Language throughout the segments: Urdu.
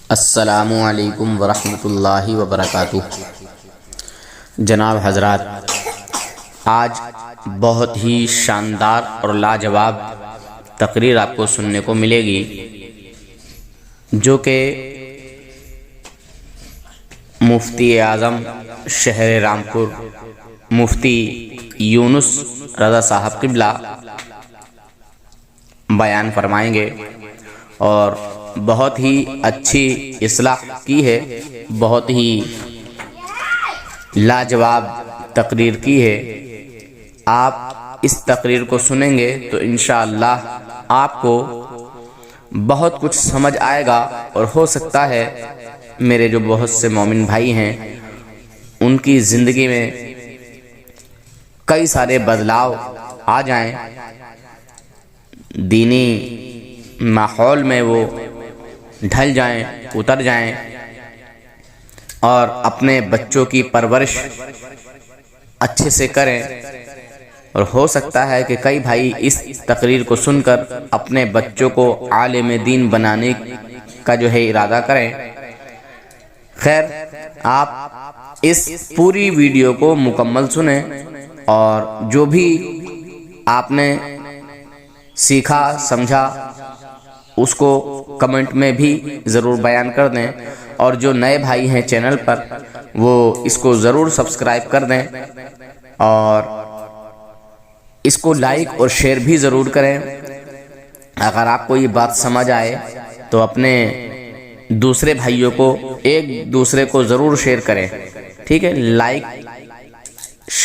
السلام علیکم ورحمۃ اللہ وبرکاتہ۔ جناب حضرات، آج بہت ہی شاندار اور لاجواب تقریر آپ کو سننے کو ملے گی، جو کہ مفتی اعظم شہر رامپور مفتی یونس رضا صاحب قبلہ بیان فرمائیں گے، اور بہت ہی اچھی اصلاح کی ہے، بہت ہی لاجواب تقریر کی ہے۔ آپ اس تقریر کو سنیں گے تو انشاءاللہ آپ کو بہت کچھ سمجھ آئے گا، اور ہو سکتا ہے میرے جو بہت سے مومن بھائی ہیں ان کی زندگی میں کئی سارے بدلاؤ آ جائیں، دینی ماحول میں وہ ڈھل جائیں، اتر جائیں، اور اپنے بچوں کی پرورش اچھے سے کریں۔ اور ہو سکتا ہے کہ کئی بھائی اس تقریر کو سن کر اپنے بچوں کو عالم دین بنانے کا جو ہے ارادہ کریں۔ خیر، آپ اس پوری ویڈیو کو مکمل سنیں، اور جو بھی آپ نے سیکھا سمجھا اس کو کمنٹ میں بھی ضرور بیان کر دیں، اور جو نئے بھائی ہیں چینل پر وہ اس کو ضرور سبسکرائب کر دیں، اور اس کو لائک اور شیئر بھی ضرور کریں۔ اگر آپ کو یہ بات سمجھ آئے تو اپنے دوسرے بھائیوں کو ایک دوسرے کو ضرور شیئر کریں، ٹھیک ہے؟ لائک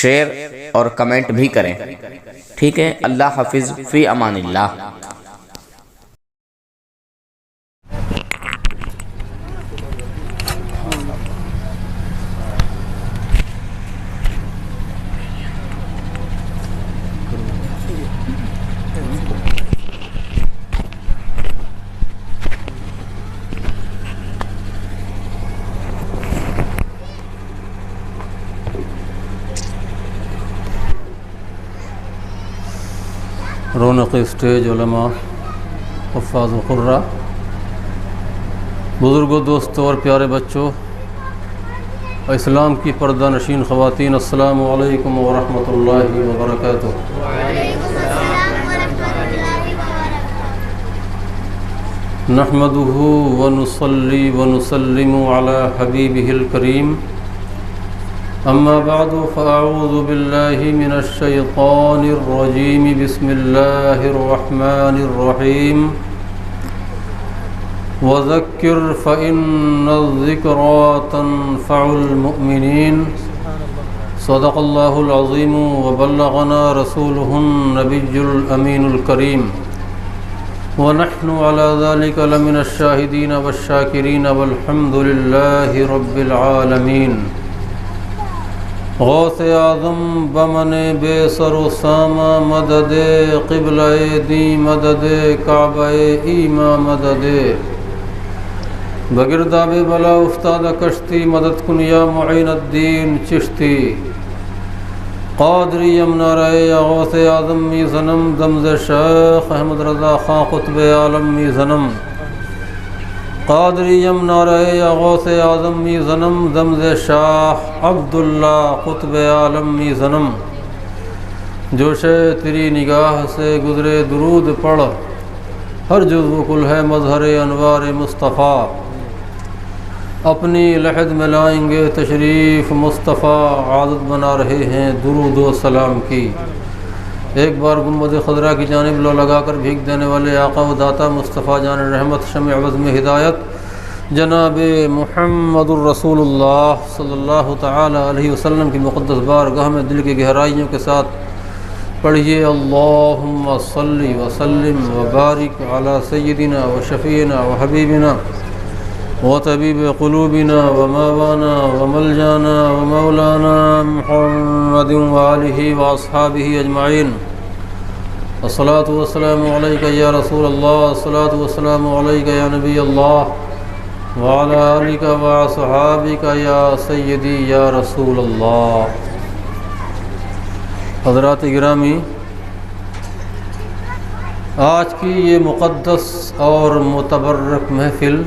شیئر اور کمنٹ بھی کریں، ٹھیک ہے؟ اللہ حافظ، فی امان اللہ۔ رونق اسٹیج، علماء، حفاظ القرآن، بزرگوں، دوستوں اور پیارے بچوں، اسلام کی پردہ نشین خواتین، السلام علیکم ورحمۃ اللہ وبرکاتہ۔ نحمده ونصلي ونسلم على حبيبه الكريم، أما بعد فأعوذ بالله من الشيطان الرجيم، بسم الله الرحمن الرحيم، وذكر فإن الذكرى تنفع المؤمنين، صدق الله العظيم وبلغنا رسوله النبي الأمين الكريم، ونحن على ذلك لمن الشاهدين والشاكرين، والحمد لله رب العالمين۔ غوث اعظم بمن بے سر و سامہ مدد، قبلہ دی مدد، کعبہ ایما مدد، بگرداب بلا افتاد کشتی، مدد کن یا معین الدین چشتی، قادری یمنارے یا غوث اعظم می زنم، دمز شیخ احمد رضا خان قطب عالم می زنم، قادری یمنارے یا غوث اعظم می زنم، دمز شاہ عبداللہ قطب عالم می زنم، جوش تیری نگاہ سے گزرے درود پڑھ، ہر جزو کل ہے مظہر انوار مصطفیٰ، اپنی لحد میں لائیں گے تشریف مصطفیٰ، عادت بنا رہے ہیں درود و سلام کی۔ ایک بار گنبد خضرا کی جانب لو لگا کر بھیگ دینے والے آقا و داتا مصطفیٰ جان رحمت، شمع عظم ہدایت، جناب محمد الرسول اللہ صلی اللہ تعالی علیہ وسلم کی مقدس بارگاہ میں دل کی گہرائیوں کے ساتھ پڑھیے، اللہم صلی وسلم وبارک علی سیدنا و شفیعنا و حبیبنا و طبیب قلوبنا و مولانا و ملجانا و مولانا محمد و آلہ و اصحابہ اجمعین۔ الصلاۃ والسلام علیک یا رسول اللہ، الصلاۃ والسلام علیک یا نبی اللہ، وعلی آلک و اصحابک یا سیدی یا رسول اللہ۔ حضرات گرامی، آج کی یہ مقدس اور متبرک محفل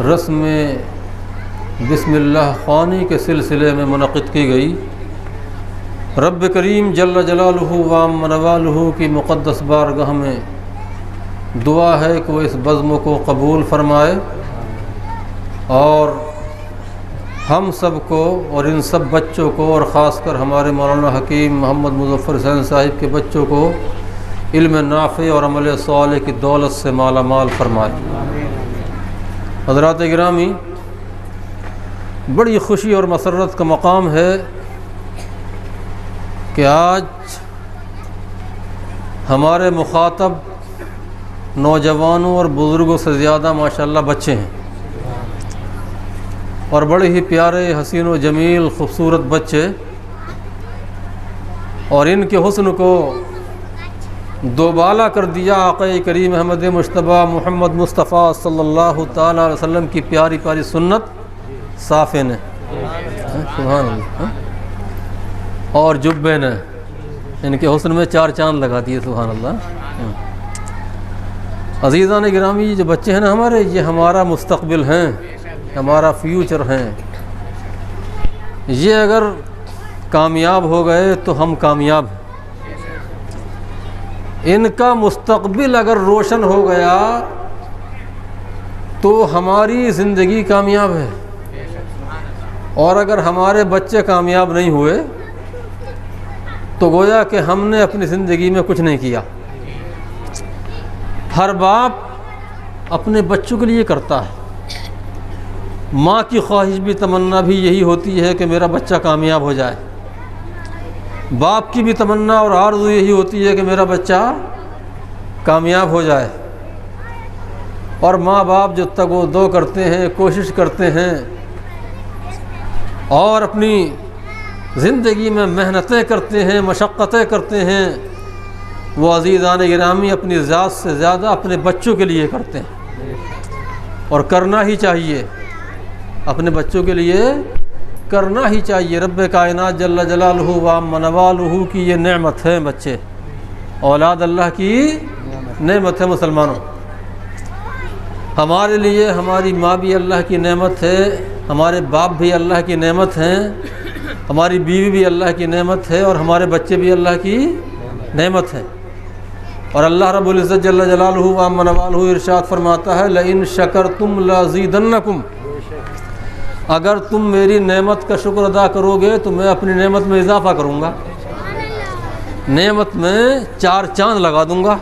رسم بسم اللہ خوانی کے سلسلے میں منعقد کی گئی۔ رب کریم جل جلالہ و عم نوالہ کی مقدس بارگاہ میں دعا ہے کہ وہ اس بزم کو قبول فرمائے اور ہم سب کو اور ان سب بچوں کو اور خاص کر ہمارے مولانا حکیم محمد مظفر حسین صاحب کے بچوں کو علم نافع اور عمل صالح کی دولت سے مالا مال فرمائے۔ حضرات گرامی، بڑی خوشی اور مسرت کا مقام ہے کہ آج ہمارے مخاطب نوجوانوں اور بزرگوں سے زیادہ ماشاءاللہ بچے ہیں، اور بڑے ہی پیارے حسین و جمیل خوبصورت بچے، اور ان کے حسن کو دوبالا کر دیا آقا کریم احمد مجتبیٰ محمد مصطفیٰ صلی اللہ تعالیٰ علیہ وسلم کی پیاری پیاری سنت صافے نے، سبحان اللہ، اور جبے نے ان کے حسن میں 4 چاند لگا دیے، سبحان اللہ۔ عزیزان گرامی، یہ جو بچے ہیں نا ہمارے، یہ ہمارا مستقبل ہیں، ہمارا فیوچر ہیں۔ یہ اگر کامیاب ہو گئے تو ہم کامیاب ہیں، ان کا مستقبل اگر روشن ہو گیا تو ہماری زندگی کامیاب ہے، اور اگر ہمارے بچے کامیاب نہیں ہوئے تو گویا کہ ہم نے اپنی زندگی میں کچھ نہیں کیا۔ ہر باپ اپنے بچوں کے لیے کرتا ہے، ماں کی خواہش بھی تمنا بھی یہی ہوتی ہے کہ میرا بچہ کامیاب ہو جائے، باپ کی بھی تمنا اور آرزو یہی ہوتی ہے کہ میرا بچہ کامیاب ہو جائے، اور ماں باپ جو تگ و دو کرتے ہیں، کوشش کرتے ہیں اور اپنی زندگی میں محنتیں کرتے ہیں، مشقتیں کرتے ہیں، وہ عزیزان گرامی اپنی ذات سے زیادہ اپنے بچوں کے لیے کرتے ہیں، اور کرنا ہی چاہیے، اپنے بچوں کے لیے کرنا ہی چاہیے۔ رب کائنات جل جلالہ و عم نوالہ کی یہ نعمت ہے، بچے اولاد اللہ کی نعمت ہے۔ مسلمانوں، ہمارے لیے ہماری ماں بھی اللہ کی نعمت ہے، ہمارے باپ بھی اللہ کی نعمت ہیں، ہماری بیوی بھی اللہ کی نعمت ہے، اور ہمارے بچے بھی اللہ کی نعمت ہیں۔ اور اللہ رب العزت جل جلالہ و عم نوالہ ارشاد فرماتا ہے لئن شکرتم لازیدنکم، اگر تم میری نعمت کا شکر ادا کرو گے تو میں اپنی نعمت میں اضافہ کروں گا، نعمت میں 4 چاند لگا دوں گا،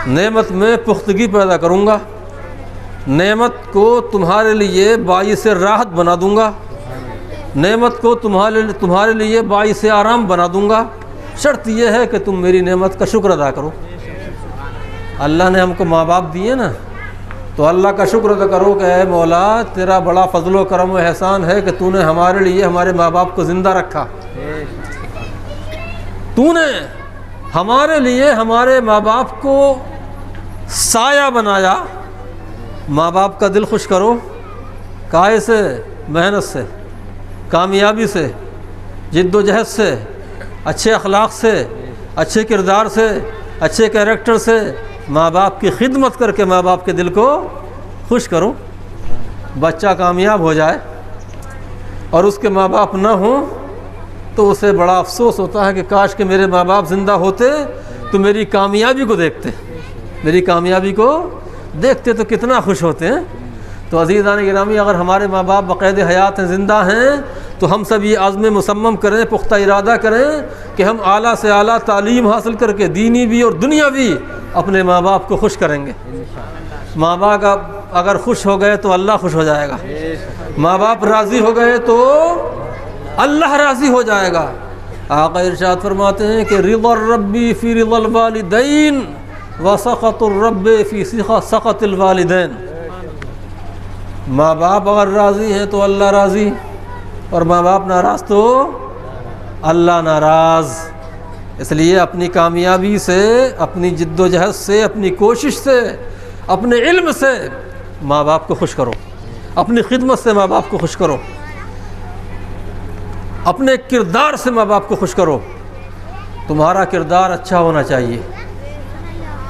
نعمت میں پختگی پیدا کروں گا، نعمت کو تمہارے لیے باعث راحت بنا دوں گا، نعمت کو تمہارے لیے باعث آرام بنا دوں گا، شرط یہ ہے کہ تم میری نعمت کا شکر ادا کرو۔ اللہ نے ہم کو ماں باپ دیے نا، تو اللہ کا شکر ادا کرو کہ اے مولا تیرا بڑا فضل و کرم و احسان ہے کہ تو نے ہمارے لیے ہمارے ماں باپ کو زندہ رکھا، تو نے ہمارے لیے ہمارے ماں باپ کو سایہ بنایا۔ ماں باپ کا دل خوش کرو، کائے سے، محنت سے، کامیابی سے، جد و جہد سے، اچھے اخلاق سے، اچھے کردار سے، اچھے کیریکٹر سے، ماں باپ کی خدمت کر کے ماں باپ کے دل کو خوش کرو۔ بچہ کامیاب ہو جائے اور اس کے ماں باپ نہ ہوں تو اسے بڑا افسوس ہوتا ہے کہ کاش کہ میرے ماں باپ زندہ ہوتے تو میری کامیابی کو دیکھتے، میری کامیابی کو دیکھتے تو کتنا خوش ہوتے ہیں۔ تو عزیزان گرامی، اگر ہمارے ماں باپ بقید حیات ہیں، زندہ ہیں، تو ہم سب یہ عزم مصمم کریں، پختہ ارادہ کریں کہ ہم اعلیٰ سے اعلیٰ تعلیم حاصل کر کے دینی بھی اور دنیاوی اپنے ماں باپ کو خوش کریں گے۔ ماں باپ اگر خوش ہو گئے تو اللہ خوش ہو جائے گا، ماں باپ راضی ہو گئے تو اللہ راضی ہو جائے گا۔ آقا ارشاد فرماتے ہیں کہ رضا الرب فی رضا الوالدین وسخط الرب فی سخط الوالدین، ماں باپ اگر راضی ہیں تو اللہ راضی، اور ماں باپ ناراض تو اللہ ناراض۔ اس لیے اپنی کامیابی سے، اپنی جد و جہد سے، اپنی کوشش سے، اپنے علم سے ماں باپ کو خوش کرو، اپنی خدمت سے ماں باپ کو خوش کرو، اپنے کردار سے ماں باپ کو خوش کرو۔ تمہارا کردار اچھا ہونا چاہیے،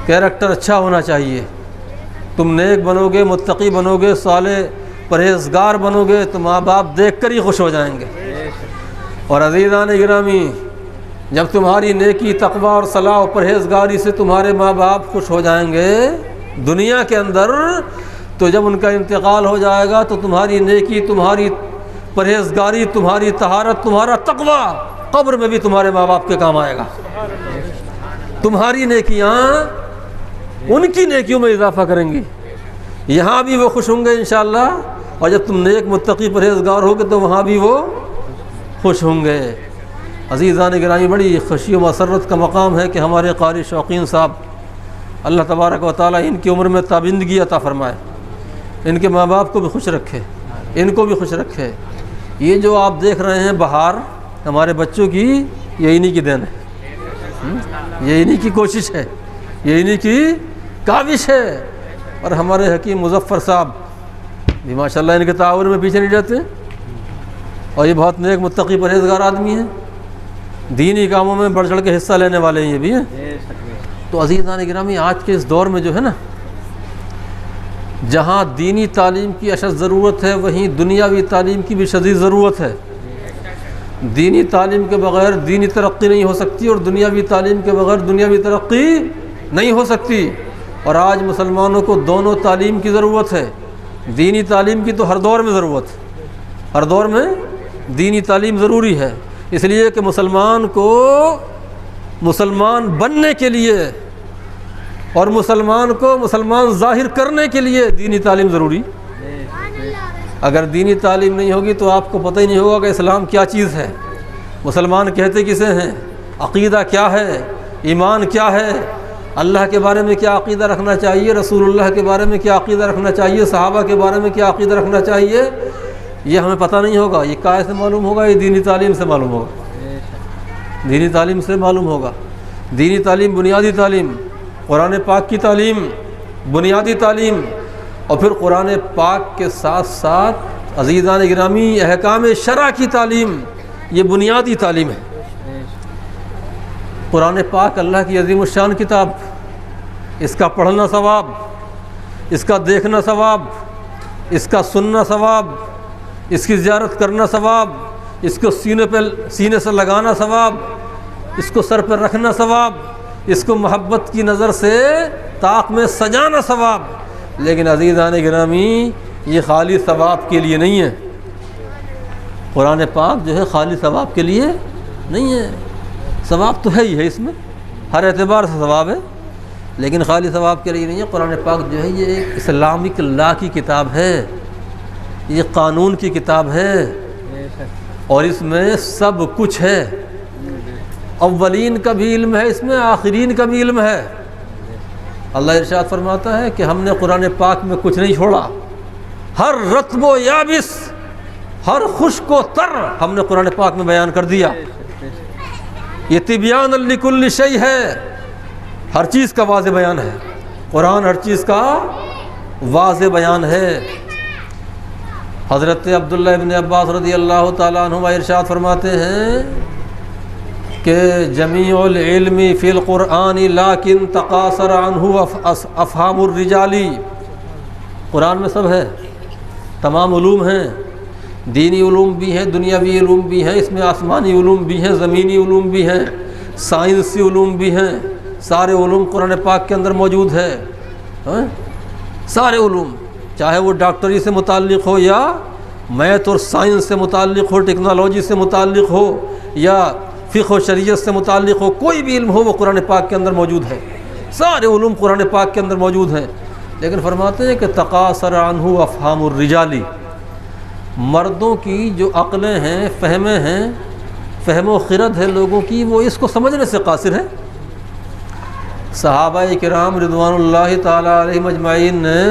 کیریکٹر اچھا ہونا چاہیے، تم نیک بنو گے، متقی بنو گے، صالح پرہیزگار بنو گے تو ماں باپ دیکھ کر ہی خوش ہو جائیں گے۔ اور عزیزان گرامی، جب تمہاری نیکی، تقوی اور صلاح و پرہیزگاری سے تمہارے ماں باپ خوش ہو جائیں گے دنیا کے اندر، تو جب ان کا انتقال ہو جائے گا تو تمہاری نیکی، تمہاری پرہیزگاری، تمہاری طہارت، تمہارا تقوی قبر میں بھی تمہارے ماں باپ کے کام آئے گا۔ تمہاری نیکیاں ان کی نیکیوں میں اضافہ کریں گی، یہاں بھی وہ خوش ہوں گے انشاءاللہ، اور جب تم نیک متقی پرہیزگار ہوگے تو وہاں بھی وہ خوش ہوں گے۔ عزیزان گرامی، بڑی خوشی و مسرت کا مقام ہے کہ ہمارے قاری شوقین صاحب، اللہ تبارک و تعالیٰ ان کی عمر میں تابندگی عطا فرمائے، ان کے ماں باپ کو بھی خوش رکھے، ان کو بھی خوش رکھے۔ یہ جو آپ دیکھ رہے ہیں بہار ہمارے بچوں کی، یہ انہی کی دین ہے، یہ انہی کی کوشش ہے، یہ انہی کی کاوش ہے۔ اور ہمارے حکیم مظفر صاحب بھی ماشاءاللہ ان کے تعاون میں پیچھے نہیں جاتے، اور یہ بہت نیک متقی پرہیزگار آدمی ہیں، دینی کاموں میں بڑھ چڑھ کے حصہ لینے والے ہیں یہ بھی ہیں۔ تو عزیزان گرامی، آج کے اس دور میں جو ہے نا، جہاں دینی تعلیم کی اشد ضرورت ہے وہیں دنیاوی تعلیم کی بھی شدید ضرورت ہے۔ دینی تعلیم کے بغیر دینی ترقی نہیں ہو سکتی، اور دنیاوی تعلیم کے بغیر دنیاوی ترقی نہیں ہو سکتی۔ اور آج مسلمانوں کو دونوں تعلیم کی ضرورت ہے، دینی تعلیم کی تو ہر دور میں ضرورت ہے، ہر دور میں دینی تعلیم ضروری ہے، اس لیے کہ مسلمان کو مسلمان بننے کے لیے اور مسلمان کو مسلمان ظاہر کرنے کے لیے دینی تعلیم ضروری۔ اگر دینی تعلیم نہیں ہوگی تو آپ کو پتہ ہی نہیں ہوگا کہ اسلام کیا چیز ہے، مسلمان کہتے کسے ہیں، عقیدہ کیا ہے، ایمان کیا ہے، اللہ کے بارے میں کیا عقیدہ رکھنا چاہیے، رسول اللہ کے بارے میں کیا عقیدہ رکھنا چاہیے، صحابہ کے بارے میں کیا عقیدہ رکھنا چاہیے، یہ ہمیں پتہ نہیں ہوگا۔ یہ کہاں سے معلوم ہوگا؟ یہ دینی تعلیم سے معلوم ہوگا، دینی تعلیم سے معلوم ہوگا۔ دینی تعلیم بنیادی تعلیم، قرآن پاک کی تعلیم، بنیادی تعلیم، اور پھر قرآن پاک کے ساتھ ساتھ عزیزان گرامی احکام شرع کی تعلیم، یہ بنیادی تعلیم ہے۔ قرآن پاک اللہ کی عظیم الشان کتاب، اس کا پڑھنا ثواب، اس کا دیکھنا ثواب، اس کا سننا ثواب، اس کی زیارت کرنا ثواب، اس کو سینے سے لگانا ثواب، اس کو سر پر رکھنا ثواب، اس کو محبت کی نظر سے طاق میں سجانا ثواب۔ لیکن عزیزان گرامی، یہ خالی ثواب کے لیے نہیں ہے، قرآن پاک جو ہے خالی ثواب کے لیے نہیں ہے، ثواب تو ہے ہی ہے، اس میں ہر اعتبار سے ثواب ہے، لیکن خالی ثواب کے لیے نہیں ہے۔ قرآن پاک جو ہے یہ ایک اسلامک لا کی کتاب ہے، یہ قانون کی کتاب ہے، اور اس میں سب کچھ ہے، اولین کا بھی علم ہے اس میں، آخرین کا بھی علم ہے۔ اللہ ارشاد فرماتا ہے کہ ہم نے قرآن پاک میں کچھ نہیں چھوڑا، ہر رطب و یابس، ہر خشک و تر ہم نے قرآن پاک میں بیان کر دیا۔ یہ تبیان لکل شیء ہے، ہر چیز کا واضح بیان ہے، قرآن ہر چیز کا واضح بیان ہے۔ حضرت عبداللہ ابن عباس رضی اللہ تعالیٰ عنہما ارشاد فرماتے ہیں کہ جمیع العلم فی القرآن لیکن تقاصر عنہ افہام الرجال، قرآن میں سب ہے، تمام علوم ہیں، دینی علوم بھی ہیں، دنیاوی علوم بھی ہیں، اس میں آسمانی علوم بھی ہیں، زمینی علوم بھی ہیں، سائنسی علوم بھی ہیں، سارے علوم قرآن پاک کے اندر موجود ہے، سارے علوم، چاہے وہ ڈاکٹری سے متعلق ہو یا میتھ اور سائنس سے متعلق ہو، ٹیکنالوجی سے متعلق ہو یا فقہ و شریعت سے متعلق ہو، کوئی بھی علم ہو وہ قرآن پاک کے اندر موجود ہے، سارے علوم قرآن پاک کے اندر موجود ہیں۔ لیکن فرماتے ہیں کہ تقاصر عنہ افہام الرجال، مردوں کی جو عقلیں ہیں، فہمیں ہیں، فہم و خرد ہے لوگوں کی، وہ اس کو سمجھنے سے قاصر ہے۔ صحابہ کرام رضوان اللہ تعالیٰ علیہم اجمعین نے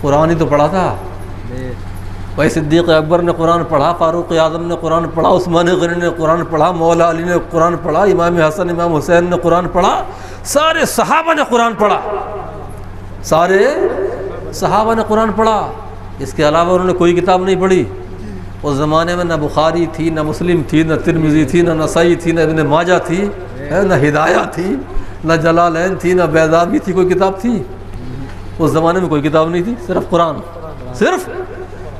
قرآن ہی تو پڑھا تھا، بھائی صدیق اکبر نے قرآن پڑھا، فاروق اعظم نے قرآن پڑھا، عثمان غنی نے قرآن پڑھا، مولا علی نے قرآن پڑھا، امام حسن امام حسین نے قرآن پڑھا، سارے صحابہ نے قرآن پڑھا، سارے صحابہ نے قرآن پڑھا۔ اس کے علاوہ انہوں نے کوئی کتاب نہیں پڑھی۔ اس زمانے میں نہ بخاری تھی، نہ مسلم تھی، نہ ترمذی تھی، نہ نسائی تھی، نہ ابن ماجہ تھی، نہ ہدایہ تھی، نہ جلالین تھی، نہ بیضاوی تھی، کوئی کتاب تھی؟ اس زمانے میں کوئی کتاب نہیں تھی، صرف قرآن، صرف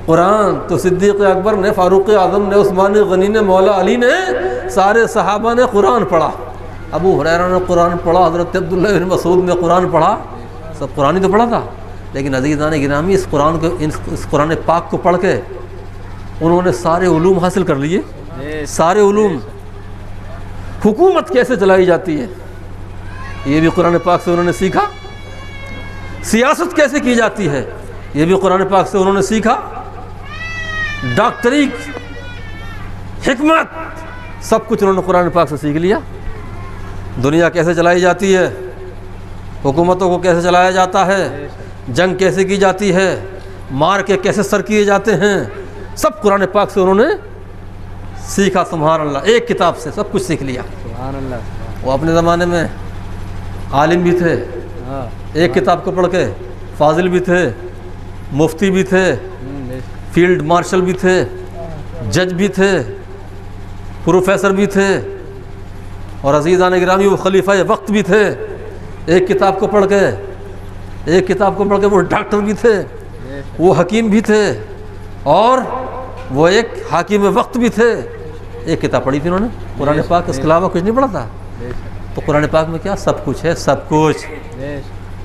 قرآن۔ تو صدیق اکبر نے، فاروق اعظم نے، عثمان غنی نے، مولا علی نے، سارے صحابہ نے قرآن پڑھا۔ ابو ہریرہ نے قرآن پڑھا، حضرت عبداللہ بن مسعود نے قرآن پڑھا، سب قرآن ہی تو پڑھا تھا۔ لیکن عزیزان گرامی، اس قرآن پاک کو پڑھ کے انہوں نے سارے علوم حاصل کر لیے، سارے علوم۔ حکومت کیسے چلائی جاتی ہے یہ بھی قرآن پاک سے انہوں نے سیکھا، سیاست کیسے کی جاتی ہے یہ بھی قرآن پاک سے انہوں نے سیکھا، ڈاکٹری، حکمت، سب کچھ انہوں نے قرآن پاک سے سیکھ لیا۔ دنیا کیسے چلائی جاتی ہے، حکومتوں کو کیسے چلایا جاتا ہے، جنگ کیسے کی جاتی ہے، مار کے کیسے سر کیے جاتے ہیں، سب قرآن پاک سے انہوں نے سیکھا۔ سبحان اللہ، ایک کتاب سے سب کچھ سیکھ لیا۔ سبحان اللہ۔ وہ اپنے زمانے میں عالم بھی تھے، ایک کتاب کو پڑھ کے، فاضل بھی تھے، مفتی بھی تھے، فیلڈ مارشل بھی تھے، جج بھی تھے، پروفیسر بھی تھے، اور عزیزان گرامی وہ خلیفہ وقت بھی تھے۔ ایک کتاب کو پڑھ کے وہ ڈاکٹر بھی تھے، وہ حکیم بھی تھے، اور وہ ایک حاکم وقت بھی تھے۔ ایک کتاب پڑھی تھی انہوں نے قرآن پاک، اس کے علاوہ کچھ نہیں پڑھا تھا۔ تو قرآن پاک میں کیا سب کچھ ہے، سب کچھ۔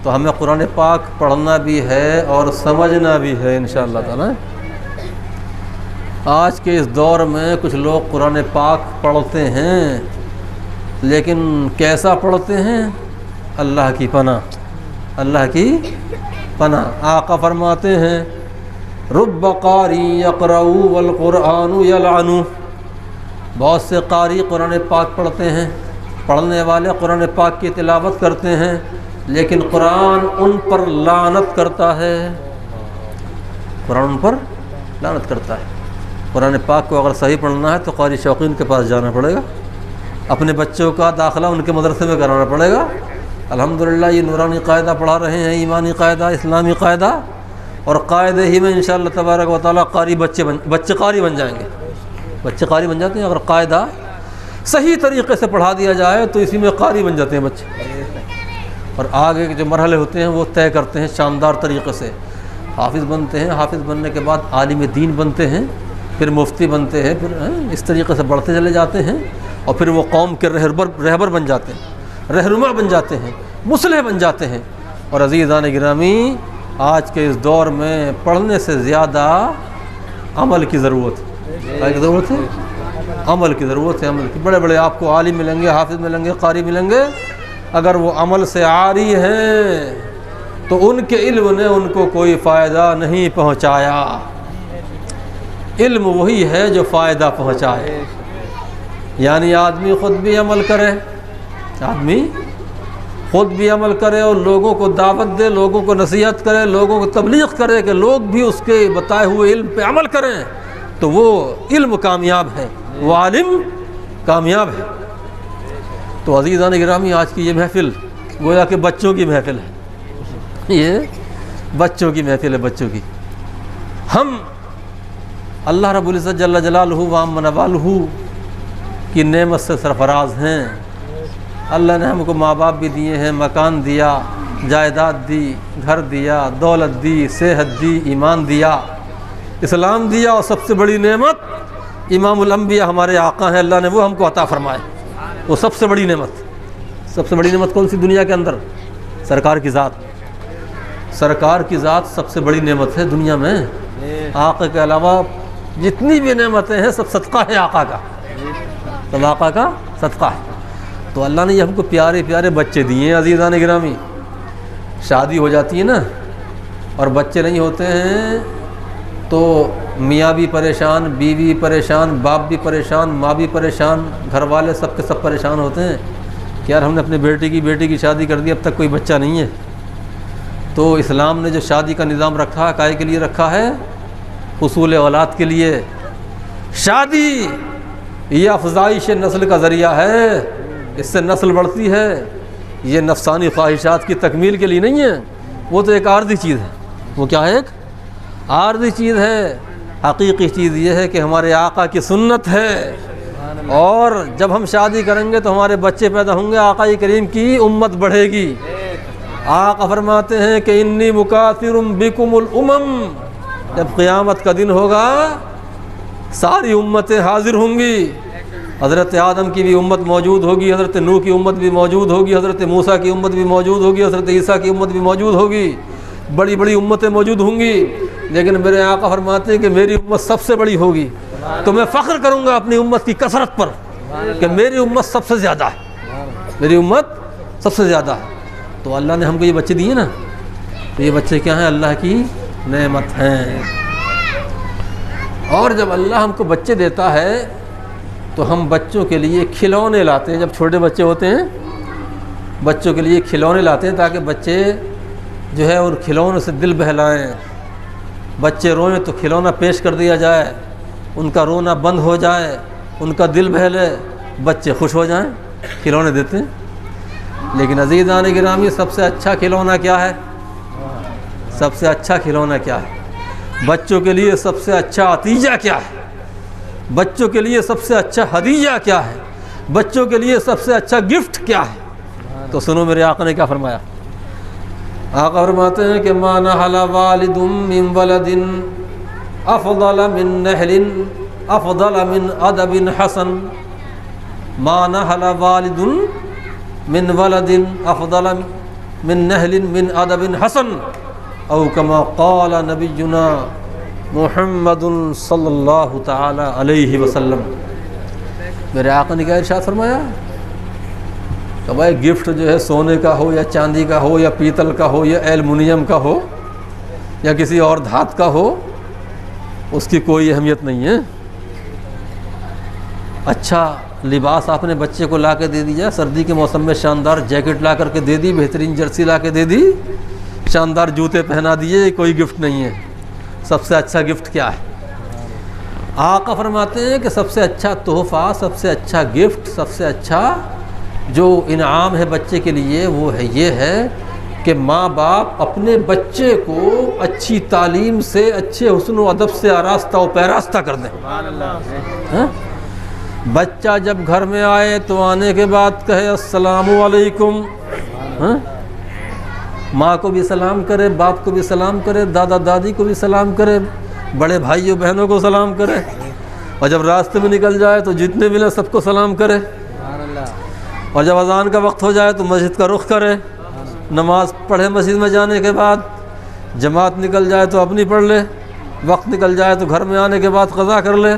تو ہمیں قرآن پاک پڑھنا بھی ہے اور سمجھنا بھی ہے انشاءاللہ تعالی۔ آج کے اس دور میں کچھ لوگ قرآن پاک پڑھتے ہیں، لیکن کیسا پڑھتے ہیں؟ اللہ کی پناہ، اللہ کی پناہ۔ آقا فرماتے ہیں رب قاری یقرأ والقرآن یلعن، بہت سے قاری قرآن پاک پڑھتے ہیں، پڑھنے والے قرآن پاک کی تلاوت کرتے ہیں، لیکن قرآن ان پر لعنت کرتا ہے، قرآن ان پر لعنت کرتا ہے۔ قرآن پاک کو اگر صحیح پڑھنا ہے تو قاری شوقین کے پاس جانا پڑے گا، اپنے بچوں کا داخلہ ان کے مدرسے میں کرانا پڑے گا۔ الحمدللہ یہ نورانی قاعدہ پڑھا رہے ہیں، ایمانی قاعدہ، اسلامی قاعدہ، اور قاعدے ہی میں انشاءاللہ تبارک و تعالیٰ قاری بچے قاری بن جائیں گے، بچے قاری بن جاتے ہیں۔ اگر قاعدہ صحیح طریقے سے پڑھا دیا جائے تو اسی میں قاری بن جاتے ہیں بچے، اور آگے کے جو مرحلے ہوتے ہیں وہ طے کرتے ہیں شاندار طریقے سے۔ حافظ بنتے ہیں، حافظ بننے کے بعد عالم دین بنتے ہیں، پھر مفتی بنتے ہیں، پھر اس طریقے سے بڑھتے چلے جاتے ہیں، اور پھر وہ قوم کے رہبر بن جاتے ہیں، رہنما بن جاتے ہیں، مصلح بن جاتے ہیں۔ اور عزیزان گرامی، آج کے اس دور میں پڑھنے سے زیادہ عمل کی ضرورت ہے۔ کیا کی ضرورت ہے؟ عمل کی ضرورت ہے، عمل کی۔ بڑے بڑے آپ کو عالم ملیں گے، حافظ ملیں گے، قاری ملیں گے، اگر وہ عمل سے عاری ہیں تو ان کے علم نے ان کو کوئی فائدہ نہیں پہنچایا۔ علم وہی ہے جو فائدہ پہنچائے، یعنی آدمی خود بھی عمل کرے، آدمی خود بھی عمل کرے اور لوگوں کو دعوت دے، لوگوں کو نصیحت کرے، لوگوں کو تبلیغ کرے کہ لوگ بھی اس کے بتائے ہوئے علم پہ عمل کریں، تو وہ علم کامیاب ہے، وہ عالم کامیاب ہے۔ تو عزیزان گرامی، آج کی یہ محفل گویا کہ بچوں کی محفل ہے، یہ بچوں کی محفل ہے، بچوں کی۔ ہم اللہ رب العزت جل جلالہ وعم نوالہ کی نعمت سے سرفراز ہیں۔ اللہ نے ہم کو ماں باپ بھی دیے ہیں، مکان دیا، جائیداد دی، گھر دیا، دولت دی، صحت دی، ایمان دیا، اسلام دیا، اور سب سے بڑی نعمت امام الانبیاء ہمارے آقا ہیں، اللہ نے وہ ہم کو عطا فرمائے۔ وہ سب سے بڑی نعمت، سب سے بڑی نعمت کون سی دنیا کے اندر؟ سرکار کی ذات۔ سرکار کی ذات سب سے بڑی نعمت ہے دنیا میں۔ آقا کے علاوہ جتنی بھی نعمتیں ہیں سب صدقہ ہے آقا کا، سب آقا کا صدقہ ہے۔ تو اللہ نے یہ ہم کو پیارے پیارے بچے دیے ہیں۔ عزیزان گرامی، شادی ہو جاتی ہے نا اور بچے نہیں ہوتے ہیں تو میاں بھی پریشان، بیوی پریشان، باپ بھی پریشان، ماں بھی پریشان، گھر والے سب کے سب پریشان ہوتے ہیں کہ یار ہم نے اپنے بیٹے کی شادی کر دی، اب تک کوئی بچہ نہیں ہے۔ تو اسلام نے جو شادی کا نظام رکھا ہے، کائے کے لیے رکھا ہے؟ حصول اولاد کے لیے۔ شادی یہ افزائش نسل کا ذریعہ ہے، اس سے نسل بڑھتی ہے، یہ نفسانی خواہشات کی تکمیل کے لیے نہیں ہے، وہ تو ایک عارضی چیز ہے۔ وہ کیا ہے؟ ایک عارضی چیز ہے۔ حقیقی چیز یہ ہے کہ ہمارے آقا کی سنت ہے، اور جب ہم شادی کریں گے تو ہمارے بچے پیدا ہوں گے، آقا کریم کی امت بڑھے گی، آقا فرماتے ہیں کہ انی مکاثر بکم الامم، جب قیامت کا دن ہوگا ساری امتیں حاضر ہوں گی، حضرت آدم کی بھی امت موجود ہوگی، حضرت نوح کی امت بھی موجود ہوگی، حضرت موسیٰ کی امت بھی موجود ہوگی، حضرت عیسیٰ کی امت بھی موجود ہوگی، بڑی بڑی امتیں موجود ہوں گی، لیکن میرے آقا فرماتے ہیں کہ میری امت سب سے بڑی ہوگی، تو میں فخر کروں گا اپنی امت کی کثرت پر کہ میری امت سب سے زیادہ ہے، میری امت سب سے زیادہ ہے۔ تو اللہ نے ہم کو یہ بچے دیے نا، تو یہ بچے کیا ہیں؟ اللہ کی نعمت ہیں۔ اور جب اللہ ہم کو بچے دیتا ہے تو ہم بچوں کے لیے کھلونے لاتے ہیں، جب چھوٹے بچے ہوتے ہیں بچوں کے لیے کھلونے لاتے ہیں تاکہ بچے جو ہے ان کھلونوں سے دل بہلائیں، بچے روئیں تو کھلونا پیش کر دیا جائے، ان کا رونا بند ہو جائے، ان کا دل بہلے، بچے خوش ہو جائیں، کھلونے دیتے ہیں۔ لیکن عزیزان گرامی سب سے اچھا کھلونا کیا ہے؟ سب سے اچھا کھلونا کیا ہے؟ بچوں کے لیے سب سے اچھا عطیہ کیا ہے؟ بچوں کے لیے سب سے اچھا ہدیہ کیا ہے؟ بچوں کے لیے سب سے اچھا گفٹ کیا ہے؟ تو سنو میرے آقا نے کیا فرمایا۔ آقا فرماتے ہیں کہ ما نحل والد من ولد افضل من نحل افضل من ادب حسن، ما نحل والد من ولد افضل من نحل من ادب حسن، او کما قال نبینا محمد صلی اللہ تعالی علیہ وسلم۔ میرے آقا نے کیا ارشاد فرمایا کہ بھائی گفٹ جو ہے سونے کا ہو یا چاندی کا ہو یا پیتل کا ہو یا ایلومینیم کا ہو یا کسی اور دھات کا ہو، اس کی کوئی اہمیت نہیں ہے۔ اچھا لباس آپ نے بچے کو لا کے دے دیا، سردی کے موسم میں شاندار جیکٹ لا کر کے دے دی، بہترین جرسی لا کے دے دی، شاندار جوتے پہنا دیے، کوئی گفٹ نہیں ہے۔ سب سے اچھا گفٹ کیا ہے؟ آقا فرماتے ہیں کہ سب سے اچھا تحفہ، سب سے اچھا گفٹ، سب سے اچھا جو انعام ہے بچے کے لیے وہ ہے یہ ہے کہ ماں باپ اپنے بچے کو اچھی تعلیم سے، اچھے حسن و ادب سے آراستہ و پیراستہ کر دیں۔ بچہ جب گھر میں آئے تو آنے کے بعد کہے السلام علیکم، ماں کو بھی سلام کرے، باپ کو بھی سلام کرے، دادا دادی کو بھی سلام کرے، بڑے بھائیوں بہنوں کو سلام کرے، اور جب راستے میں نکل جائے تو جتنے ملے سب کو سلام کرے، اور جب اذان کا وقت ہو جائے تو مسجد کا رخ کرے، نماز پڑھے مسجد میں جانے کے بعد، جماعت نکل جائے تو اپنی پڑھ لے، وقت نکل جائے تو گھر میں آنے کے بعد قضا کر لے۔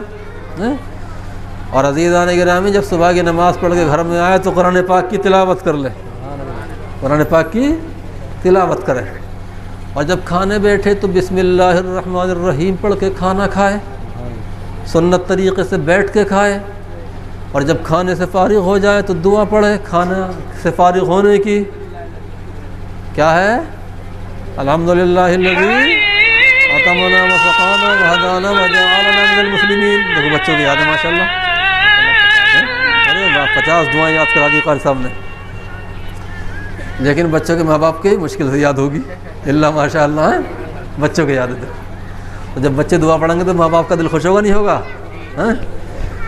اور عزیزان گرامی جب صبح کی نماز پڑھ کے گھر میں آئے تو قرآن پاک کی تلاوت کر لے، قرآن پاک کی تلاوت کرے، اور جب کھانے بیٹھے تو بسم اللہ الرحمن الرحیم پڑھ کے کھانا کھائے، سنت طریقے سے بیٹھ کے کھائے، اور جب کھانے سے فارغ ہو جائے تو دعا پڑھے کھانا سے فارغ ہونے کی، کیا ہے؟ الحمدللہ الذی اطعمنا وسقانا وہدانا وجعلنا من المسلمین۔ دیکھو بچوں کی یاد ہے ماشاءاللہ، ارے 50 دعائیں یاد کرا دی قاری صاحب نے، لیکن بچوں کے ماں باپ کی مشکل سے یاد ہوگی، اللہ ماشاءاللہ بچوں کے یاد ہے۔ تو جب بچے دعا پڑھیں گے تو ماں باپ کا دل خوش ہوگا نہیں ہوگا؟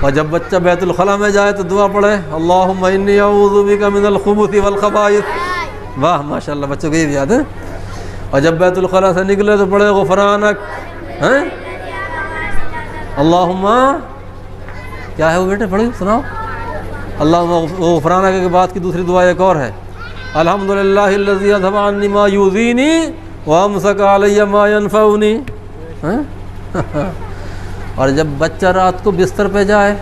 اور جب بچہ بیت الخلاء میں جائے تو دعا پڑھے اللہم انی اعوذ بک من الخبث والخبائث، واہ ماشاءاللہ بچوں کو یہ بھی یاد ہے۔ اور جب بیت الخلاء سے نکلے تو پڑھے غفرانک، اللہم کیا ہے وہ بیٹے پڑھیں سناؤ، اللہم غفرانک کے بعد کی دوسری دعا ایک اور ہے الحمدللہ الذی اذھب عنی ما یؤذینی وامسک علی ما ینفعنی۔ اور جب بچہ رات کو بستر پہ جائے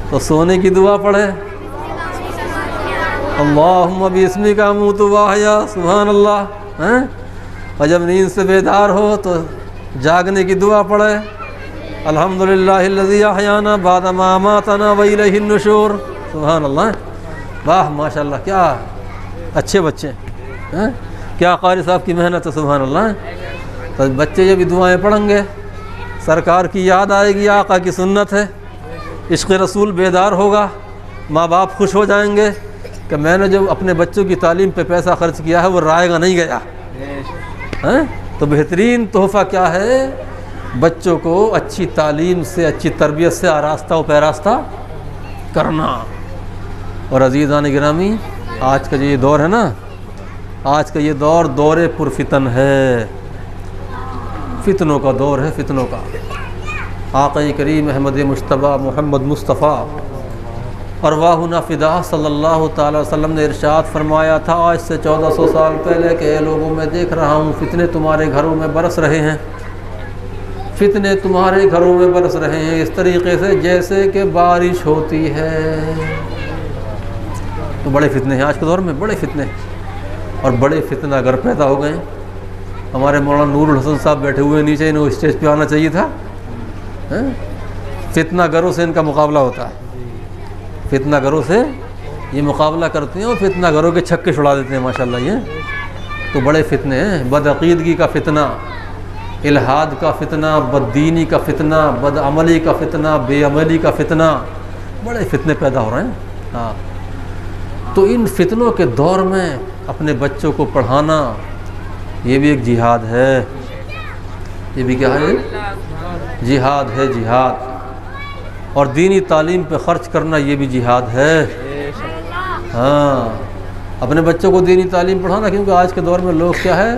تو سونے کی دعا پڑھے اللہم باسمک اموت واحیا، سبحان اللہ۔ اور جب نیند سے بیدار ہو تو جاگنے کی دعا پڑھے الحمدللہ الذی احیانا بعد ما اماتنا والیہ النشور، سبحان اللہ۔ واہ ماشاءاللہ کیا اچھے بچے، کیا قاری صاحب کی محنت ہے، سبحان اللہ۔ تو بچے یہ بھی دعائیں پڑھیں گے، سرکار کی یاد آئے گی، آقا کی سنت ہے، عشق رسول بیدار ہوگا، ماں باپ خوش ہو جائیں گے کہ میں نے جو اپنے بچوں کی تعلیم پہ پیسہ خرچ کیا ہے وہ رائے گا نہیں گیا۔ تو بہترین تحفہ کیا ہے؟ بچوں کو اچھی تعلیم سے، اچھی تربیت سے آراستہ و پیراستہ کرنا۔ اور عزیزان گرامی آج کا جو یہ دور ہے نا، آج کا یہ دور دور پرفتن ہے، فتنوں کا دور ہے، فتنوں کا۔ آقا کریم احمد مجتبیٰ محمد مصطفیٰ ارواحنا فدا صلی اللہ تعالی وسلم نے ارشاد فرمایا تھا آج سے 1400 سال پہلے کہ اے لوگوں میں دیکھ رہا ہوں فتنے تمہارے گھروں میں برس رہے ہیں، فتنے تمہارے گھروں میں برس رہے ہیں اس طریقے سے جیسے کہ بارش ہوتی ہے۔ تو بڑے فتنے ہیں آج کے دور میں، بڑے فتنے، اور بڑے فتنہ اگر پیدا ہو گئے۔ ہمارے مولانا نور الحسن صاحب بیٹھے ہوئے نیچے، انہیں اسٹیج پہ آنا چاہیے تھا۔ فتنہ گروں سے ان کا مقابلہ ہوتا ہے، فتنہ گروں سے یہ مقابلہ کرتے ہیں اور فتنہ گروں کے چھکے چھڑا دیتے ہیں ماشاءاللہ۔ یہ تو بڑے فتنے ہیں، بدعقیدگی کا فتنہ، الحاد کا فتنہ، بددینی کا فتنہ، بدعملی کا فتنہ، بے عملی کا فتنہ، بڑے فتنے پیدا ہو رہے ہیں۔ ہاں، تو ان فتنوں کے دور میں اپنے بچوں کو پڑھانا یہ بھی ایک جہاد ہے، یہ بھی کیا ہے؟ جہاد ہے، جہاد۔ اور دینی تعلیم پہ خرچ کرنا یہ بھی جہاد ہے۔ ہاں، اپنے بچوں کو دینی تعلیم پڑھانا، کیونکہ آج کے دور میں لوگ کیا ہے،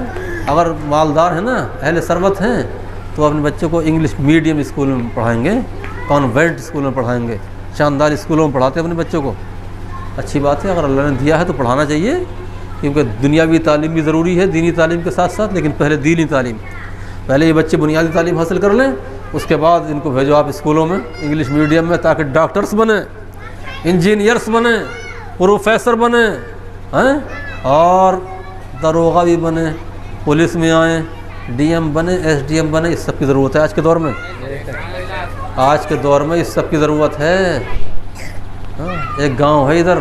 اگر مالدار ہیں نا، اہل ثروت ہیں، تو اپنے بچوں کو انگلش میڈیم اسکول میں پڑھائیں گے، کانوینٹ اسکول میں پڑھائیں گے، شاندار اسکولوں میں پڑھاتے ہیں اپنے بچوں کو۔ اچھی بات ہے، اگر اللہ نے دیا ہے تو پڑھانا چاہیے، کیونکہ دنیاوی تعلیم بھی ضروری ہے دینی تعلیم کے ساتھ ساتھ، لیکن پہلے دینی تعلیم، پہلے یہ بچے بنیادی تعلیم حاصل کر لیں، اس کے بعد ان کو بھیجو آپ اسکولوں میں انگلش میڈیم میں، تاکہ ڈاکٹرز بنیں، انجینئرس بنیں، پروفیسر بنیں، اور داروغہ بھی بنیں، پولیس میں آئیں، ڈی ایم بنیں، ایس ڈی ایم بنیں۔ اس سب کی ضرورت ہے آج کے دور میں، آج کے دور میں اس سب کی ضرورت ہے۔ ایک گاؤں ہے ادھر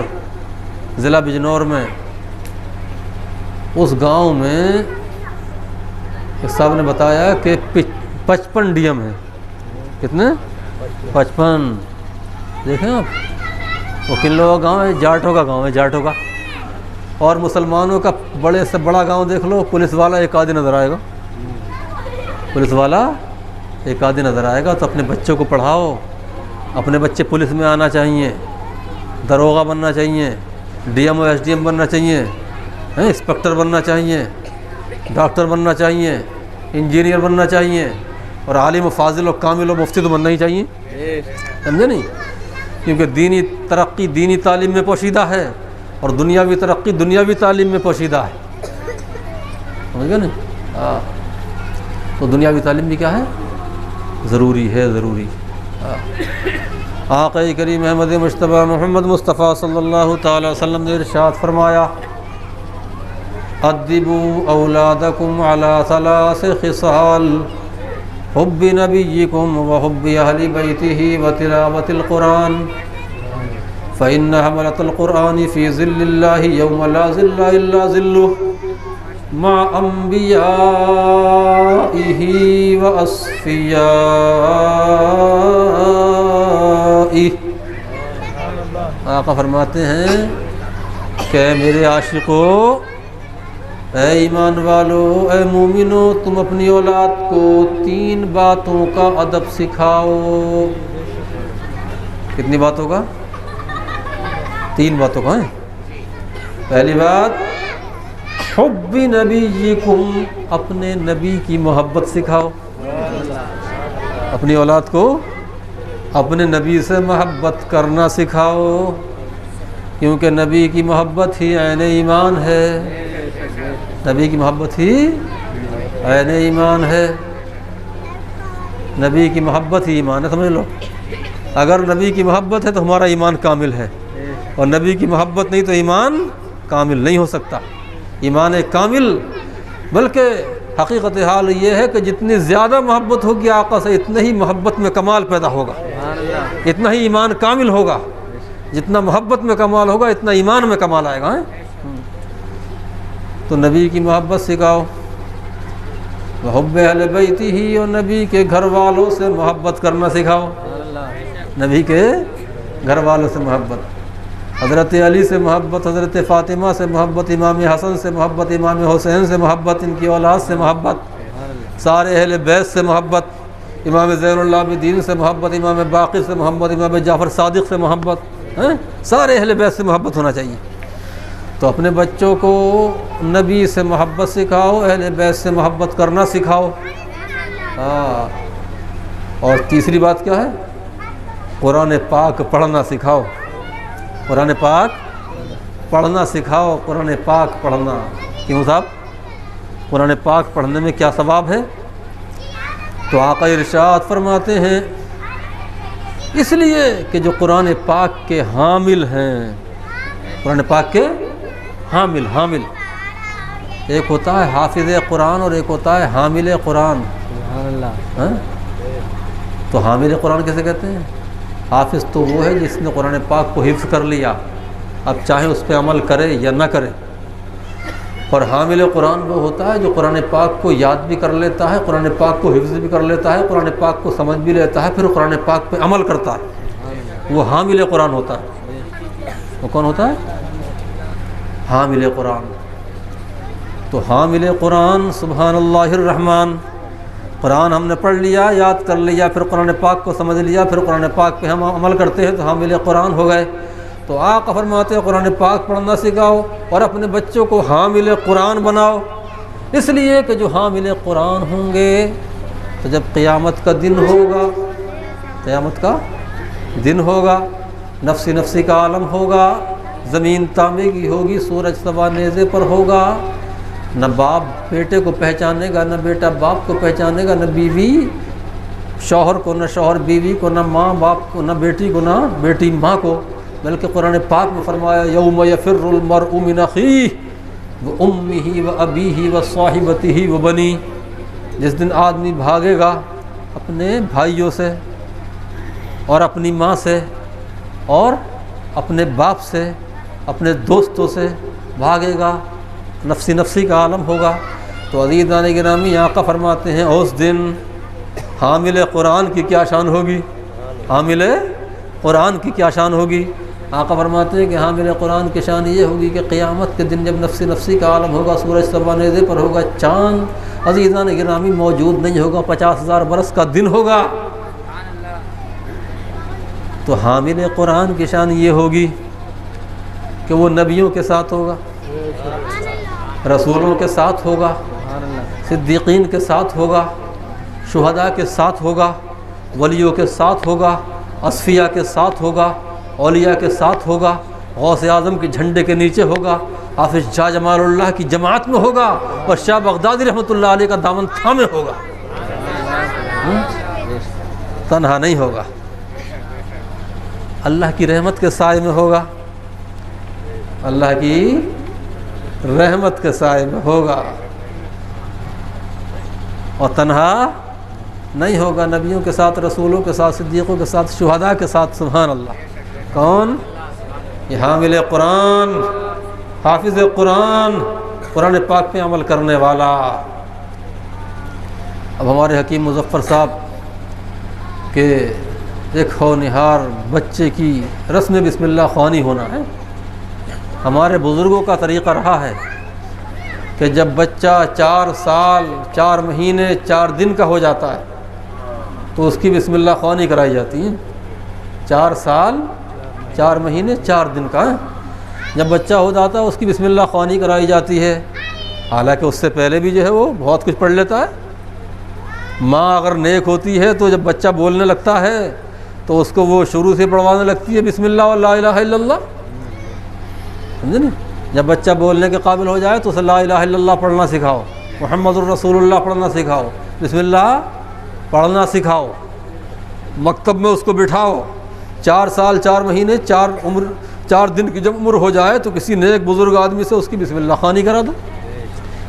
ضلع بجنور میں، اس گاؤں میں ایک صاحب نے بتایا کہ 55 ڈی ایم ہیں۔ کتنے؟ 55۔ دیکھیں آپ، وہ کن لوگوں کا گاؤں ہے؟ جاٹوں کا گاؤں ہے، جاٹوں کا۔ اور مسلمانوں کا بڑے سے بڑا گاؤں دیکھ لو، پولیس والا ایک آدھی نظر آئے گا، پولیس والا ایک آدھی نظر آئے گا۔ تو اپنے بچوں کو پڑھاؤ، اپنے بچے پولیس میں آنا چاہیے، داروغہ بننا چاہیے، ڈی ایم اور ایس ڈی ایم بننا چاہیے، انسپکٹر بننا چاہیے، ڈاکٹر بننا چاہیے، انجینئر بننا چاہیے، اور عالم و فاضل و کامل و مفتی تو بننا ہی چاہیے، سمجھے نہیں؟ کیونکہ دینی ترقی دینی تعلیم میں پوشیدہ ہے، اور دنیاوی ترقی دنیاوی تعلیم میں پوشیدہ ہے، سمجھ گئے نہیں؟ ہاں، تو دنیاوی تعلیم بھی کیا ہے؟ ضروری ہے، ضروری۔ آقا کریم احمد مجتبیٰ محمد مصطفیٰ صلی اللہ تعالی وسلم نے ارشاد فرمایا ادبوا اولادکم علی 3 خصال حب نبیکم وحب اہل بیتہ وتلاوۃ القرآن فإن حملۃ القرآن فی ظل اللہ یوم لا ظل الا ظلہ مع انبیائہ واصفیائہ۔ آقا فرماتے ہیں کہ میرے عاشقو، اے ایمان والو، اے مومنو، تم اپنی اولاد کو 3 باتوں کا ادب سکھاؤ۔ کتنی باتوں کا؟ 3 باتوں کا ہے۔ پہلی بات حب نبیکم، اپنے نبی کی محبت سکھاؤ، اپنی اولاد کو اپنے نبی سے محبت کرنا سکھاؤ، کیونکہ نبی کی محبت ہی عین ایمان ہے، نبی کی محبت ہی عین ایمان ہے، نبی کی محبت ہی ایمان ہے، سمجھ لو۔ اگر نبی کی محبت ہے تو ہمارا ایمان کامل ہے، اور نبی کی محبت نہیں تو ایمان کامل نہیں ہو سکتا۔ ایمان کامل، بلکہ حقیقت حال یہ ہے کہ جتنی زیادہ محبت ہوگی آقا سے، اتنا ہی محبت میں کمال پیدا ہوگا، اتنا ہی ایمان کامل ہوگا۔ جتنا محبت میں کمال ہوگا اتنا ایمان میں کمال آئے گا۔ تو نبی کی محبت سکھاؤ، وحب اہل بیتہ، اور نبی کے گھر والوں سے محبت کرنا سکھاؤ، نبی کے گھر والوں سے محبت، حضرت علی سے محبت، حضرت فاطمہ سے محبت، امام حسن سے محبت، امام حسین سے محبت، ان کی اولاد سے محبت، سارے اہل بیت سے محبت، امام زین العابدین سے محبت، امام باقر سے محبت، امام جعفر صادق سے محبت، سارے اہل بیت سے محبت ہونا چاہیے۔ تو اپنے بچوں کو نبی سے محبت سکھاؤ، اہل بیت سے محبت کرنا سکھاؤ۔ ہاں، اور تیسری بات کیا ہے؟ قرآن پاک پڑھنا سکھاؤ، قرآن پاک پڑھنا سکھاؤ، قرآن پاک پڑھنا۔ کیوں صاحب؟ قرآن پاک پڑھنے میں کیا ثواب ہے؟ تو آقا ارشاد فرماتے ہیں اس لیے کہ جو قرآن پاک کے حامل ہیں، قرآن پاک کے حامل ایک ہوتا ہے حافظ قرآن اور ایک ہوتا ہے حامل قرآن۔ ہاں؟ تو حامل قرآن کیسے کہتے ہیں؟ حافظ تو وہ ہے جس نے قرآن پاک کو حفظ کر لیا، اب چاہے اس پہ عمل کرے یا نہ کرے۔ اور حامل قرآن وہ ہوتا ہے جو قرآن پاک کو یاد بھی کر لیتا ہے، قرآن پاک کو حفظ بھی کر لیتا ہے، قرآن پاک کو سمجھ بھی لیتا ہے، پھر قرآن پاک پہ عمل کرتا ہے، وہ حامل قرآن ہوتا ہے۔ وہ کون ہوتا ہے؟ حامل قرآن۔ تو حامل قرآن سبحان اللہ الرحمن، قرآن ہم نے پڑھ لیا، یاد کر لیا، پھر قرآن پاک کو سمجھ لیا، پھر قرآن پاک پہ ہم عمل کرتے ہیں تو حامل قرآن ہو گئے۔ تو آقا فرماتے ہیں قرآن پاک پڑھنا سکھاؤ اور اپنے بچوں کو حامل قرآن بناؤ، اس لیے کہ جو حامل قرآن ہوں گے تو جب قیامت کا دن ہوگا، قیامت کا دن ہوگا، نفسی نفسی کا عالم ہوگا، زمین تانبے کی ہوگی، سورج سوا نیزے پر ہوگا، نہ باپ بیٹے کو پہچانے گا، نہ بیٹا باپ کو پہچانے گا، نہ بیوی شوہر کو، نہ شوہر بیوی کو، نہ ماں باپ کو، نہ بیٹی کو، نہ بیٹی ماں کو، بلکہ قرآن پاک میں فرمایا یوم یفر المرء من اخیہ وامہ وابیہ وصاحبتہ وبنیہ، جس دن آدمی بھاگے گا اپنے بھائیوں سے اور اپنی ماں سے اور اپنے باپ سے، اپنے دوستوں سے بھاگے گا، نفسی نفسی کا عالم ہوگا۔ تو عزیزان گرامی آقا فرماتے ہیں اس دن حامل قرآن کی کیا شان ہوگی، حامل قرآن کی کیا شان ہوگی۔ آقا فرماتے ہیں کہ حامل قرآن کی شان یہ ہوگی کہ قیامت کے دن جب نفسی نفسی کا عالم ہوگا، سورج سوا نیزے پر ہوگا، چاند عزیزان گرامی موجود نہیں ہوگا، 50,000 برس کا دن ہوگا، تو حامل قرآن کی شان یہ ہوگی کہ وہ نبیوں کے ساتھ ہوگا، رسولوں کے ساتھ ہوگا، صدیقین کے ساتھ ہوگا، شہداء کے ساتھ ہوگا، ولیوں کے ساتھ ہوگا، اصفیاء کے ساتھ ہوگا، اولیاء کے ساتھ ہوگا، غوث اعظم کے جھنڈے کے نیچے ہوگا، حافظ شاہ جمال اللہ کی جماعت میں ہوگا، اور شاہ بغدادی رحمۃ اللہ علیہ کا دامن تھامے ہوگا، تنہا نہیں ہوگا، اللہ کی رحمت کے سائے میں ہوگا، اللہ کی رحمت کے سائے میں ہوگا، اور تنہا نہیں ہوگا، نبیوں کے ساتھ، رسولوں کے ساتھ، صدیقوں کے ساتھ، شہداء کے ساتھ۔ سبحان اللہ۔ کون؟ یہ حامل قرآن، حافظ قرآن، قرآن پاک پہ عمل کرنے والا۔ اب ہمارے حکیم مظفر صاحب کے ایک ہونہار بچے کی رسم بسم اللہ خوانی ہونا ہے۔ ہمارے بزرگوں کا طریقہ رہا ہے کہ جب بچہ 4 سال 4 مہینے 4 دن کا ہو جاتا ہے تو اس کی بسم اللہ خوانی کرائی جاتی ہے۔ 4 سال 4 مہینے 4 دن کا جب بچہ ہو جاتا ہے اس کی بسم اللہ خوانی کرائی جاتی ہے، حالانکہ اس سے پہلے بھی جو ہے وہ بہت کچھ پڑھ لیتا ہے۔ ماں اگر نیک ہوتی ہے تو جب بچہ بولنے لگتا ہے تو اس کو وہ شروع سے پڑھوانے لگتی ہے بسم اللہ و لا الہ الا اللہ، سمجھے نا؟ جب بچہ بولنے کے قابل ہو جائے تو اسے لا الہ الا اللہ پڑھنا سکھاؤ، محمد الرسول اللہ پڑھنا سکھاؤ، بسم اللہ پڑھنا سکھاؤ، مکتب میں اس کو بٹھاؤ۔ 4 سال 4 مہینے 4 دن کی جب عمر ہو جائے تو کسی نیک بزرگ آدمی سے اس کی بسم اللہ خوانی کرا دو۔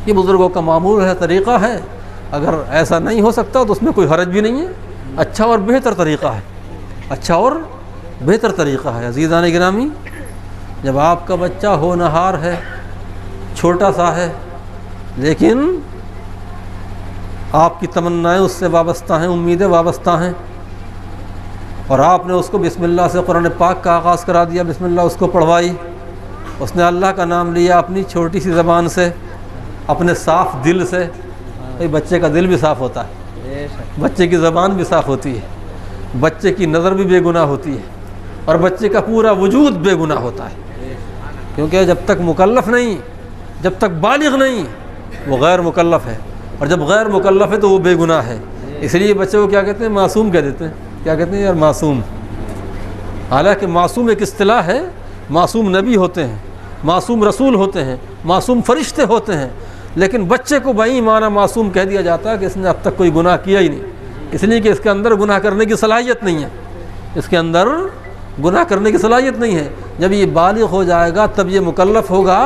یہ بزرگوں کا معمول ہے، طریقہ ہے۔ اگر ایسا نہیں ہو سکتا تو اس میں کوئی حرج بھی نہیں ہے، اچھا اور بہتر طریقہ ہے، اچھا اور بہتر طریقہ ہے۔ عزیزان گرامی، جب آپ کا بچہ ہونہار ہے، چھوٹا سا ہے، لیکن آپ کی تمنائیں اس سے وابستہ ہیں، امیدیں وابستہ ہیں، اور آپ نے اس کو بسم اللہ سے قرآن پاک کا آغاز کرا دیا، بسم اللہ اس کو پڑھوائی، اس نے اللہ کا نام لیا اپنی چھوٹی سی زبان سے، اپنے صاف دل سے۔ بچے کا دل بھی صاف ہوتا ہے، بچے کی زبان بھی صاف ہوتی ہے، بچے کی نظر بھی بے گناہ ہوتی ہے، اور بچے کا پورا وجود بے گناہ ہوتا ہے۔ کیونکہ جب تک مکلف نہیں، جب تک بالغ نہیں، وہ غیر مکلف ہے، اور جب غیر مکلف ہے تو وہ بے گناہ ہے۔ اس لیے بچے کو کیا کہتے ہیں؟ معصوم کہہ دیتے ہیں۔ کیا کہتے ہیں یار؟ معصوم۔ حالانکہ معصوم ایک اصطلاح ہے، معصوم نبی ہوتے ہیں، معصوم رسول ہوتے ہیں، معصوم فرشتے ہوتے ہیں، لیکن بچے کو بھائی معنی معصوم کہہ دیا جاتا ہے کہ اس نے اب تک کوئی گناہ کیا ہی نہیں، اس لیے کہ اس کے اندر گناہ کرنے کی صلاحیت نہیں ہے، اس کے اندر گناہ کرنے کی صلاحیت نہیں ہے۔ جب یہ بالغ ہو جائے گا، تب یہ مکلف ہوگا،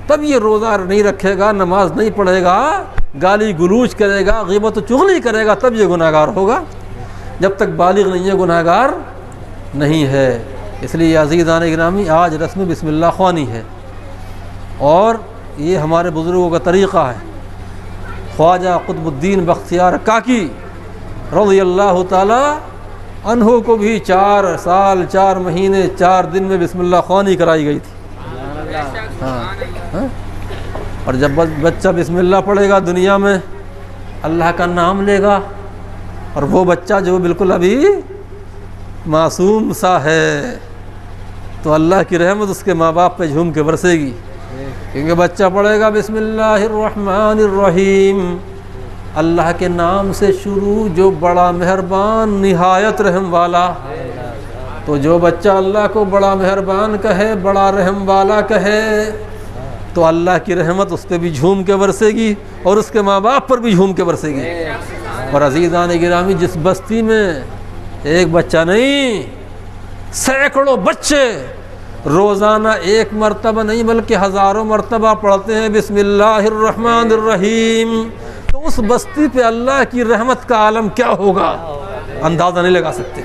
تب یہ روزہ نہیں رکھے گا، نماز نہیں پڑھے گا، گالی گلوچ کرے گا، غیبت و چغلی کرے گا، تب یہ گناہ گار ہوگا۔ جب تک بالغ نہیں ہے گناہ گار نہیں ہے۔ اس لیے عزیزان گرامی، آج رسم بسم اللہ خوانی ہے، اور یہ ہمارے بزرگوں کا طریقہ ہے۔ خواجہ قطب الدین بختیار کاکی رضی اللہ تعالی عنہ کو بھی 4 سال 4 مہینے 4 دن میں بسم اللہ خوانی کرائی گئی تھی۔ ہاں، اور جب بچہ بسم اللہ پڑھے گا دنیا میں، اللہ کا نام لے گا، اور وہ بچہ جو بالکل ابھی معصوم سا ہے، تو اللہ کی رحمت اس کے ماں باپ پہ جھوم کے برسے گی، کیونکہ بچہ پڑھے گا بسم اللہ الرحمن الرحیم، اللہ کے نام سے شروع، جو بڑا مہربان نہایت رحم والا۔ تو جو بچہ اللہ کو بڑا مہربان کہے، بڑا رحم والا کہے، تو اللہ کی رحمت اس پہ بھی جھوم کے برسے گی، اور اس کے ماں باپ پر بھی جھوم کے برسے گی۔ اور عزیزان گرامی، جس بستی میں ایک بچہ نہیں، سینکڑوں بچے روزانہ 1 مرتبہ نہیں بلکہ ہزاروں مرتبہ پڑھتے ہیں بسم اللہ الرحمن الرحیم، تو اس بستی پہ اللہ کی رحمت کا عالم کیا ہوگا، اندازہ نہیں لگا سکتے۔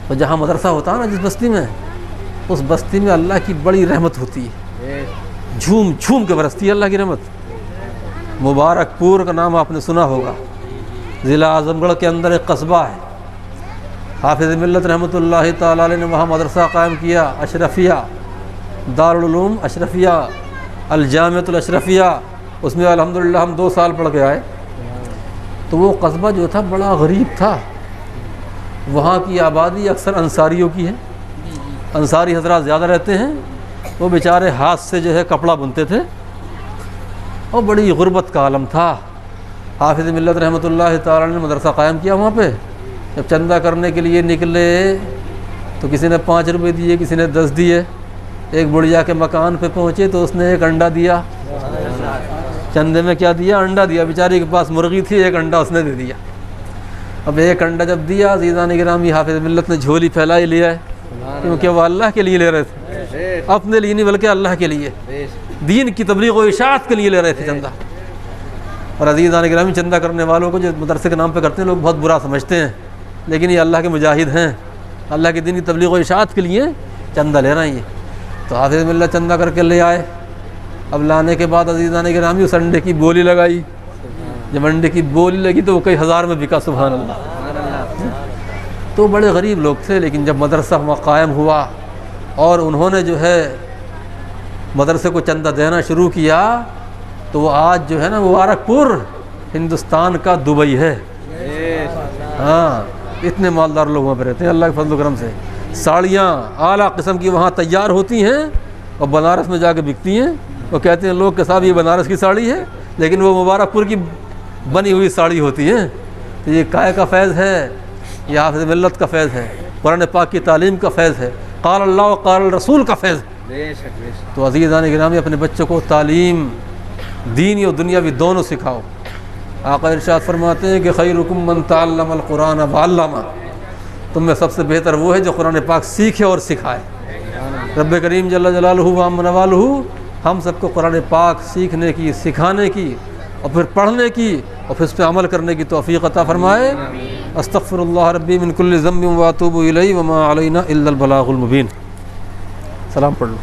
اور جہاں مدرسہ ہوتا ہے نا، جس بستی میں، اس بستی میں اللہ کی بڑی رحمت ہوتی ہے، جھوم جھوم کے برستی ہے اللہ کی رحمت۔ مبارک پور کا نام آپ نے سنا ہوگا، ضلع اعظم گڑھ کے اندر ایک قصبہ ہے۔ حافظ ملت رحمۃ اللہ تعالی علیہ نے وہاں مدرسہ قائم کیا، اشرفیہ، دارالعلوم اشرفیہ، الجامعۃ الاشرفیہ، اس میں الحمدللہ ہم 2 سال پڑھ کے آئے۔ تو وہ قصبہ جو تھا بڑا غریب تھا، وہاں کی آبادی اکثر انصاریوں کی ہے، انصاری حضرات زیادہ رہتے ہیں، وہ بیچارے ہاتھ سے جو ہے کپڑا بنتے تھے، اور بڑی غربت کا عالم تھا۔ حافظ ملت رحمۃ اللہ تعالی نے مدرسہ قائم کیا وہاں پہ۔ جب چندہ کرنے کے لیے نکلے تو کسی نے 5 روپے دیے، کسی نے 10 دیے۔ ایک بڑھیا کے مکان پہ پہنچے تو اس نے 1 انڈا دیا، چندے میں کیا دیا؟ انڈا دیا۔ بیچاری کے پاس مرغی تھی، 1 انڈا اس نے دے دیا۔ اب 1 انڈا جب دیا، عزیزان گرامی، حافظ ملت نے جھولی پھیلائی لیا ہے، کیونکہ وہ اللہ کے لیے لے رہے تھے، اپنے لیے نہیں بلکہ اللہ کے لیے، دین کی تبلیغ و اشاعت کے لیے لے رہے تھے چندہ۔ اور عزیزان گرامی، چندہ کرنے والوں کو جو مدرسے کے نام پہ کرتے ہیں لوگ بہت برا سمجھتے ہیں، لیکن یہ اللہ کے مجاہد ہیں، اللہ کے دین کی تبلیغ و اشاعت کے لیے چندہ لے رہے ہیں یہ۔ تو حافظ ملت چندہ کر کے لے آئے۔ اب لانے کے بعد عزیزان گرامی اس انڈے کی بولی لگائی۔ جب انڈے کی بولی لگی تو وہ کئی ہزار میں بکا، سبحان اللہ۔ تو بڑے غریب لوگ تھے، لیکن جب مدرسہ وہاں قائم ہوا اور انہوں نے جو ہے مدرسے کو چندہ دینا شروع کیا، تو وہ آج جو ہے نا مبارک پور ہندوستان کا دبئی ہے۔ ہاں، اتنے مالدار لوگ وہاں پہ رہتے ہیں اللہ کے فضل و کرم سے۔ ساڑیاں اعلیٰ قسم کی وہاں تیار ہوتی ہیں اور بنارس میں جا کے بکتی ہیں۔ وہ کہتے ہیں لوگ کہ صاحب یہ بنارس کی ساڑی ہے، لیکن وہ مبارک پور کی بنی ہوئی ساڑی ہوتی ہے۔ تو یہ کائے کا فیض ہے، یہ حافظ ملت کا فیض ہے، قرآن پاک کی تعلیم کا فیض ہے، قال اللہ و قال الرسول کا فیض ہے۔ تو عزیزان گرامی، اپنے بچوں کو تعلیم دینی اور دنیاوی دونوں سکھاؤ۔ آقا ارشاد فرماتے ہیں کہ خیرکم من تعلم القرآن وعلمہ، تم میں سب سے بہتر وہ ہے جو قرآن پاک سیکھے اور سکھائے۔ رب کریم جل جلالہ و عم نوالہ ہم سب کو قرآن پاک سیکھنے کی، سکھانے کی، اور پھر پڑھنے کی، اور پھر اس پہ عمل کرنے کی توفیق عطا فرمائے۔ استغفر اللہ ربی من کل ذنب واتوب الیہ وما علینا الا البلاغ المبین۔ سلام پڑھ لو۔